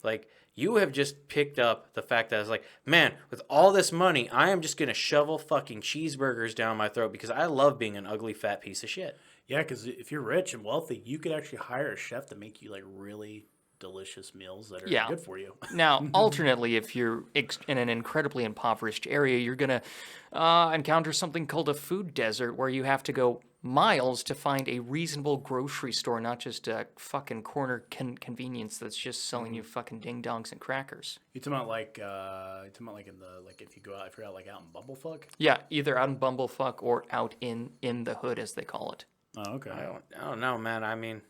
Like, you have just picked up the fact that it's like, man, with all this money, I am just going to shovel fucking cheeseburgers down my throat because I love being an ugly fat piece of shit. Yeah, because if you're rich and wealthy, you could actually hire a chef to make you like really delicious meals that are good for you. Now, alternately, if you're in an incredibly impoverished area, you're going to encounter something called a food desert where you have to go miles to find a reasonable grocery store, not just a fucking corner convenience that's just selling you fucking ding-dongs and crackers. You talking about like in the if you're out like out in Bumblefuck? Yeah, either out in Bumblefuck or out in the hood, as they call it. Oh, okay. I don't know, man. I mean,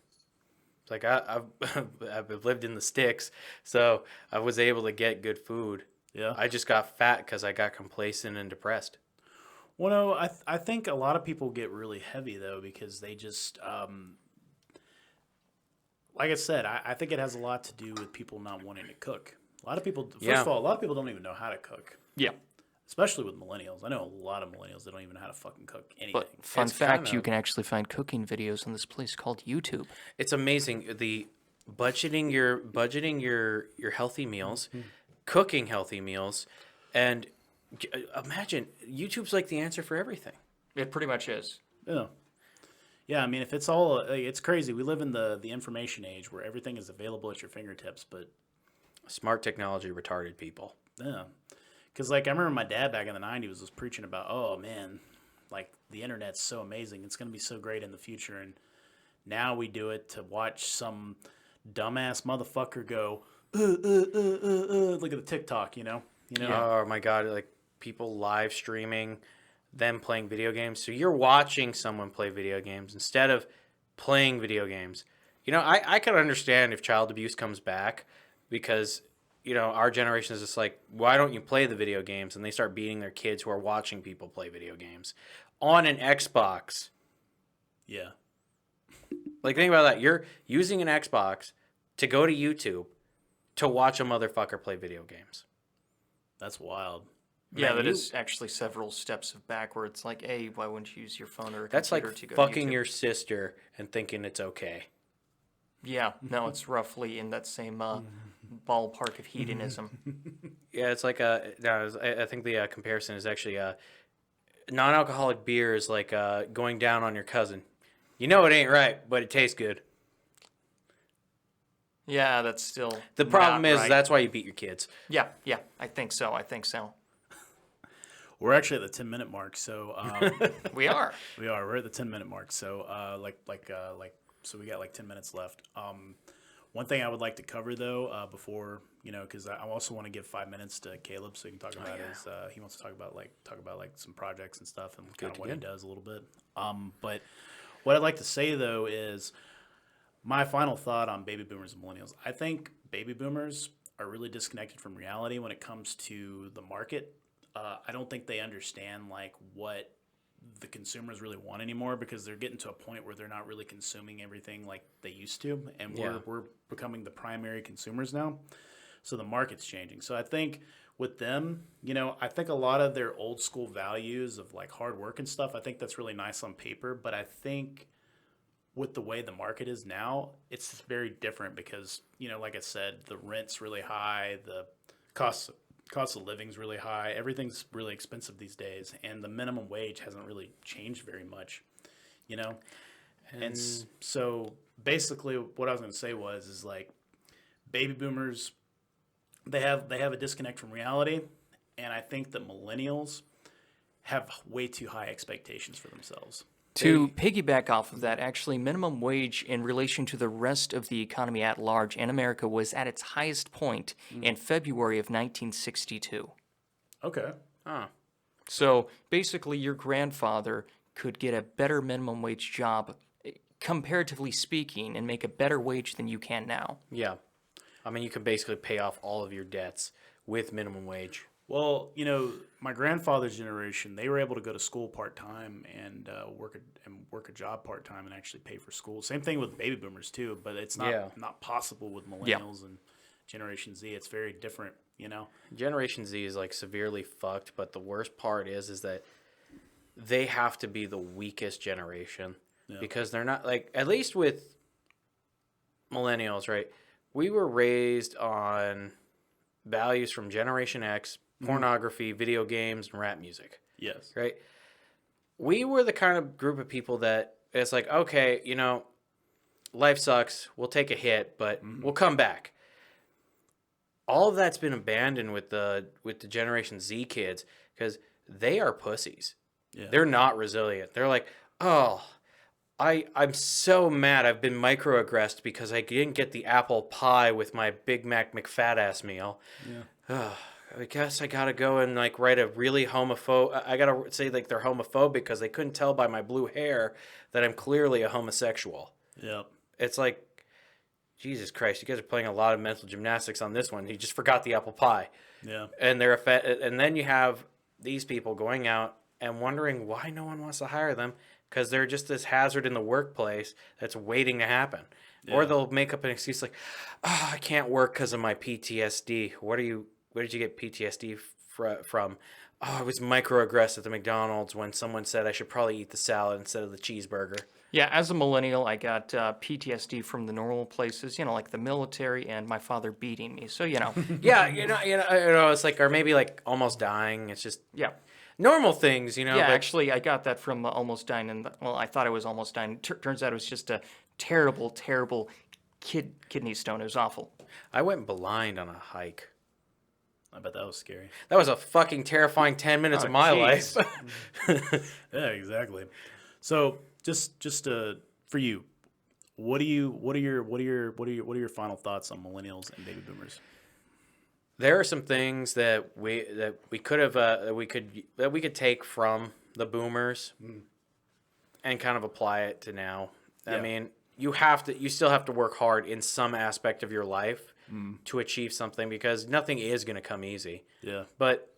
it's like I've lived in the sticks, so I was able to get good food. Yeah. I just got fat because I got complacent and depressed. Well, no, I think a lot of people get really heavy though because they just like I said, I think it has a lot to do with people not wanting to cook. A lot of people, first of all, a lot of people don't even know how to cook. Yeah. Especially with millennials. I know a lot of millennials that don't even know how to fucking cook anything. But fun It's fact, kinda- you can actually find cooking videos on this place called YouTube. It's amazing the budgeting your healthy meals, cooking healthy meals, and imagine YouTube's like the answer for everything. It pretty much is. Yeah. Yeah, I mean, if it's all, it's crazy. We live in the information age where everything is available at your fingertips, but Smart technology retarded people. yeah. Because, like, I remember my dad back in the 90s was preaching about, oh, man, like, the internet's so amazing. It's going to be so great in the future. And now we do it to watch some dumbass motherfucker go, look at the TikTok, you know? Oh my god, like people live streaming them playing video games. So you're watching someone play video games instead of playing video games. I can understand if child abuse comes back because, our generation is just like, why don't you play the video games? And they start beating their kids who are watching people play video games on an Xbox. Yeah. Like, think about that. You're using an Xbox to go to YouTube to watch a motherfucker play video games. That's wild. Yeah, Man, that you- is actually several steps back where it's like, hey, why wouldn't you use your phone or a That's like computer to go fucking to YouTube? your sister and thinking it's okay. Yeah, no, it's roughly in that same ballpark of hedonism. Yeah, it's like I think the comparison is actually non-alcoholic beer is like going down on your cousin. You know it ain't right, but it tastes good. Yeah, that's still The problem not is right. that's why you beat your kids. Yeah, I think so. We're actually at the 10-minute mark, so We are. we're at the 10-minute mark. So so we got like 10 minutes left. One thing I would like to cover though, before because I also want to give 5 minutes to Caleb so he can talk about his. He wants to talk about some projects and stuff and kind of what he does a little bit. But what I'd like to say though is my final thought on baby boomers and millennials. I think baby boomers are really disconnected from reality when it comes to the market. I don't think they understand like what the consumers really want anymore because they're getting to a point where they're not really consuming everything like they used to, and we're becoming the primary consumers now. So the market's changing. So I think with them, I think a lot of their old school values of like hard work and stuff, I think that's really nice on paper, but I think with the way the market is now, it's very different because, like I said, the rent's really high, the cost of living's really high, everything's really expensive these days, and the minimum wage hasn't really changed very much, And so basically what I was going to say is like baby boomers, they have a disconnect from reality, and I think that millennials have way too high expectations for themselves. To piggyback off of that, actually, minimum wage in relation to the rest of the economy at large in America was at its highest point in February of 1962. Okay. So basically, your grandfather could get a better minimum wage job, comparatively speaking, and make a better wage than you can now. Yeah. I mean, you can basically pay off all of your debts with minimum wage. Well, my grandfather's generation, they were able to go to school part-time and work a job part-time and actually pay for school. Same thing with baby boomers too, but it's not possible with millennials and Generation Z. It's very different, Generation Z is like severely fucked, but the worst part is that they have to be the weakest generation because they're not like, at least with millennials, right? We were raised on values from Generation X, pornography, video games, and rap music. Yes. Right? We were the kind of group of people that it's like, okay, life sucks. We'll take a hit, but we'll come back. All of that's been abandoned with the Generation Z kids because they are pussies. Yeah. They're not resilient. They're like, oh, I'm so mad. I've been microaggressed because I didn't get the apple pie with my Big Mac McFat-ass meal. Yeah. I guess I gotta go and like write a really I gotta say like they're homophobic because they couldn't tell by my blue hair that I'm clearly a homosexual. Yep. It's like, Jesus Christ, you guys are playing a lot of mental gymnastics on this one. You just forgot the apple pie. Yeah. And and then you have these people going out and wondering why no one wants to hire them because they're just this hazard in the workplace that's waiting to happen. Yeah. Or they'll make up an excuse like, oh, I can't work because of my PTSD. Where did you get PTSD from? Oh, I was microaggressed at the McDonald's when someone said I should probably eat the salad instead of the cheeseburger. Yeah, as a millennial, I got PTSD from the normal places, like the military and my father beating me. So, Yeah, it's like, or maybe like almost dying. It's just normal things, Yeah, but actually, I got that from almost dying. I thought I was almost dying. Turns out it was just a terrible, terrible kidney stone. It was awful. I went blind on a hike. I bet that was scary. That was a fucking terrifying 10 minutes of my life. Yeah, exactly. So just for you, what are your final thoughts on millennials and baby boomers? There are some things that we could take from the boomers and kind of apply it to now. Yeah. I mean, you still have to work hard in some aspect of your life to achieve something because nothing is going to come easy. Yeah. But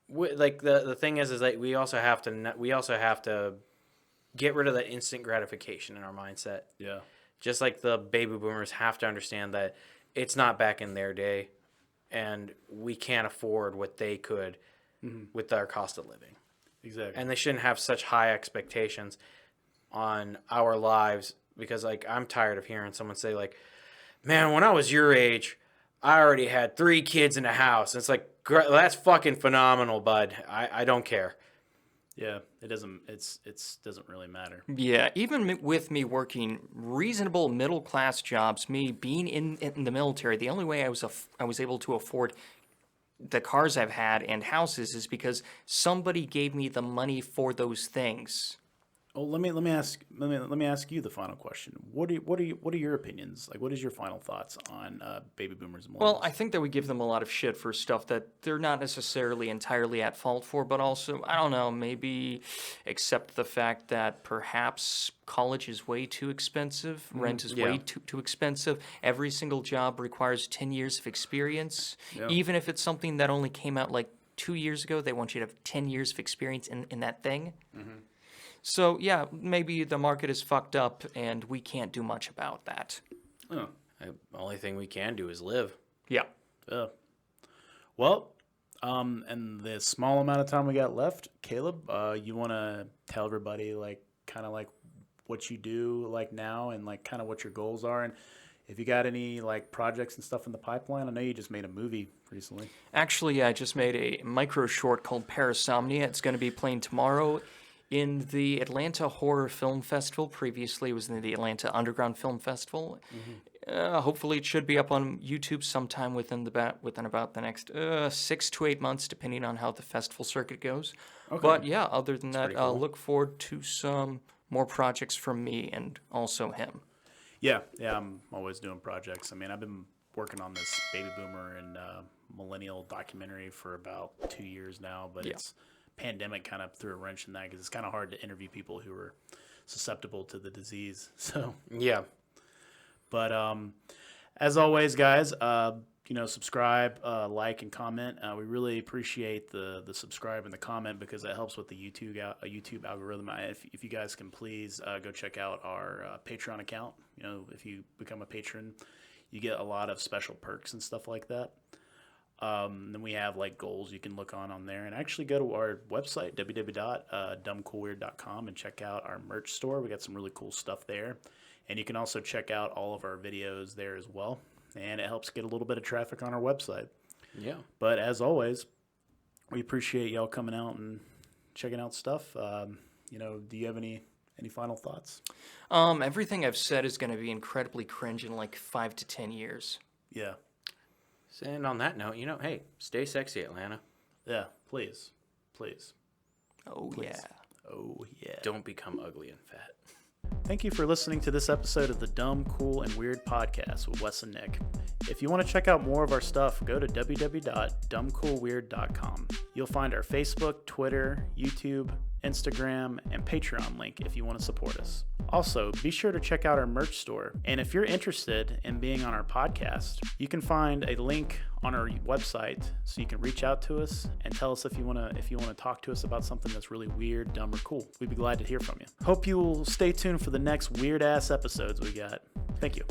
like the thing is that we also have to get rid of that instant gratification in our mindset. Yeah. Just like the baby boomers have to understand that it's not back in their day and we can't afford what they could with our cost of living. Exactly. And they shouldn't have such high expectations on our lives because like I'm tired of hearing someone say like, man, when I was your age, I already had 3 kids in a house. And it's like, that's fucking phenomenal, bud. I don't care. Yeah, it doesn't really matter. Yeah, even with me working reasonable middle class jobs, me being in the military, the only way I was able to afford the cars I've had and houses is because somebody gave me the money for those things. Oh, let me ask you the final question. What are your opinions? Like, what is your final thoughts on Baby Boomers and Millennials? Well, I think that we give them a lot of shit for stuff that they're not necessarily entirely at fault for, but also, I don't know, maybe accept the fact that perhaps college is way too expensive, rent is way too expensive. Every single job requires 10 years of experience. Yeah. Even if it's something that only came out like 2 years ago, they want you to have 10 years of experience in that thing. Mm-hmm. So, yeah, maybe the market is fucked up and we can't do much about that. The only thing we can do is live. Yeah. Well, and the small amount of time we got left, Caleb, you want to tell everybody, like, kind of like what you do, like, now and, like, kind of what your goals are, and if you got any, like, projects and stuff in the pipeline. I know you just made a movie recently. Actually, I just made a micro short called Parasomnia. It's going to be playing tomorrow in the Atlanta Horror Film Festival. Previously, it was in the Atlanta Underground Film Festival. Mm-hmm. Hopefully, it should be up on YouTube sometime within about the next 6 to 8 months, depending on how the festival circuit goes. Okay. But yeah, other than that, cool. Look forward to some more projects from me and also him. Yeah, I'm always doing projects. I mean, I've been working on this Baby Boomer and Millennial documentary for about 2 years now, but it's pandemic kind of threw a wrench in that because it's kind of hard to interview people who are susceptible to the disease. So yeah, but as always, guys, subscribe, like, and comment. We really appreciate the subscribe and the comment because that helps with the YouTube algorithm. If you guys can please go check out our Patreon account. If you become a patron, you get a lot of special perks and stuff like that. Then we have like goals you can look on there, and actually go to our website www.dumbcoolweird.com and check out our merch store. We got some really cool stuff there, and you can also check out all of our videos there as well, and it helps get a little bit of traffic on our website. Yeah. But as always, we appreciate y'all coming out and checking out stuff. Do you have any final thoughts? Everything I've said is going to be incredibly cringe in like 5 to 10 years. Yeah. And on that note, hey, stay sexy, Atlanta. Yeah, please. Oh, please. Yeah. Oh, yeah. Don't become ugly and fat. Thank you for listening to this episode of the Dumb, Cool, and Weird podcast with Wes and Nick. If you want to check out more of our stuff, go to www.dumbcoolweird.com. You'll find our Facebook, Twitter, YouTube, Instagram, and Patreon link if you want to support us. Also, be sure to check out our merch store. And if you're interested in being on our podcast, you can find a link on our website so you can reach out to us and tell us if you want to talk to us about something that's really weird, dumb, or cool. We'd be glad to hear from you. Hope you will stay tuned for the next weird ass episodes we got. Thank you.